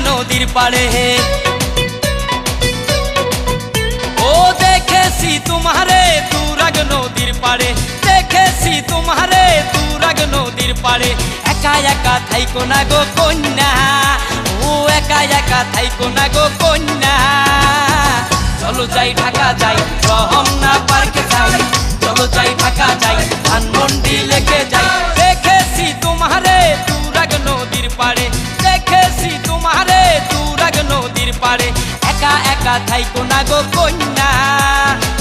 নদীর পাড়ে। ও দেখেছি তোমারে তুরাগ নদীর পাড়ে, দেখেছি তোমারে তুরাগ নদীর পাড়ে। একা একা থাইকো না গো কন্যা, ও একা একা থাইকো না গো কন্যা। চলো যাই ঢাকা যাই, রমনা পার্কে যাই, চলো যাই ঢাকা যাই, ধানমন্ডি লেকে যাই। দেখেছি তোমারে তুরাগ নদীর পাড়ে, দেখেছি তোমারে তুরাগ নদীর পাড়ে। একা একা থাইকো না গো কন্যা,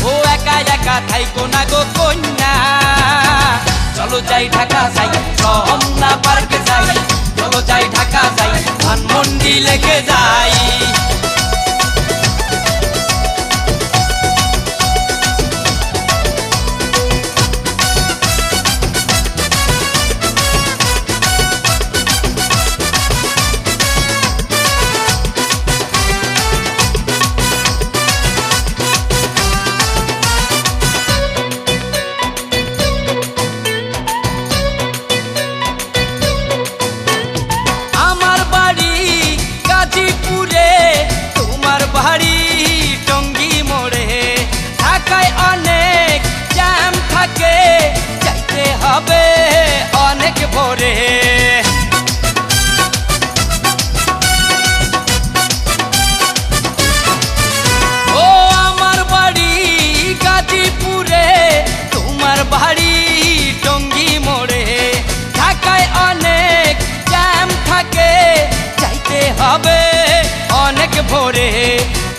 ও একা একা থাইকো না গো কন্যা। চলো যাই ঢাকা যাই, রমনা পার্কে যাই, চলো যাই ঢাকা যাই, ধানমন্ডি লেকে যাই। ও আমার বাড়ি গাজীপুরে, তোমার বাড়ি টঙ্গী মোড়ে। ঢাকায় অনেক জ্যাম থাকে, যাইতে হবে অনেক ভোরে।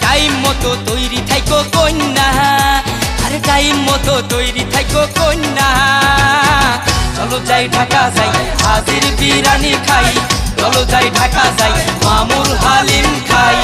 টাইম মতো তৈরি থাইকো কন্যা, আরে টাইম মতো তৈরি থাইকো কন্যা। চলো যাই ঢাকা যাই, হাজির বিরিয়ানি খাই, চলো যাই ঢাকা যাই, মামুর হালিম খাই।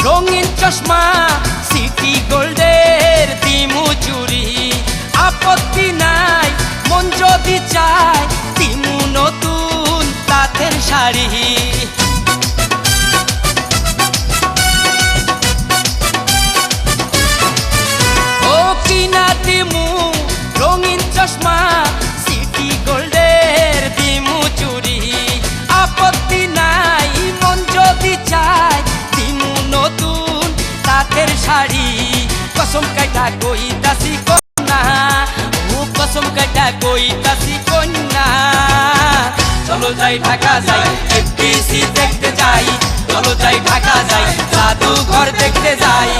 রঙিন চশমা সিটি গোল্ডের দিমু চুরি, আপত্তি নাই মন যদি চায় দিমু নতুন তাঁতের শাড়ি। ও কিনা দিমু রঙিন চশমা সিটি গোল্ডের দিমু চুরি, আপত্তি নাই মন যদি চায় নতুন তাঁতের শাড়ি। কসম কাটা কইতাছি কন্যা, ও কসম কাটা কইতাছি কন্যা। চলো যাই ঢাকা যাই, এফডিসি দেখতে যাই, চলো যাই ঢাকা যাই, জাদুঘর দেখতে যাই।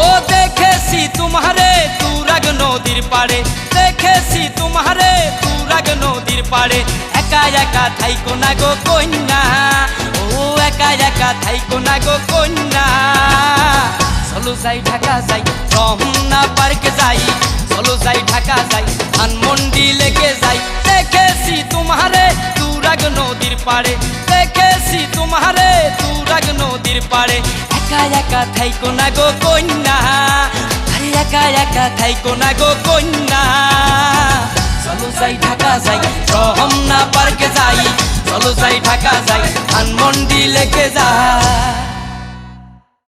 ও দেখেছি তোমারে তুরাগ নদীর পাড়ে, দেখেছি তোমারে তুরাগ নদীর পাড়ে। একা একা থাইকো না গো কন্যা, ও একা একা থাইকো না গো কন্যা। চলো যাই ঢাকা যাই, রমনা পার্কে যাই, চলো যাই ঢাকা যাই, ধানমন্ডি লেকে যাই। দেখেছি তোমারে তুরাগ নদীর পাড়ে, দেখেছি তোমারে তুরাগ নদীর পাড়ে। একা একা থাইকো না গো কন্যা, আরে একা একা থাইকো না গো কন্যা। চলো যাই ঢাকা যাই, রমনা পার্কে যাই, চলো যাই ঢাকা যাই, ধানমন্ডি লেকে যাই।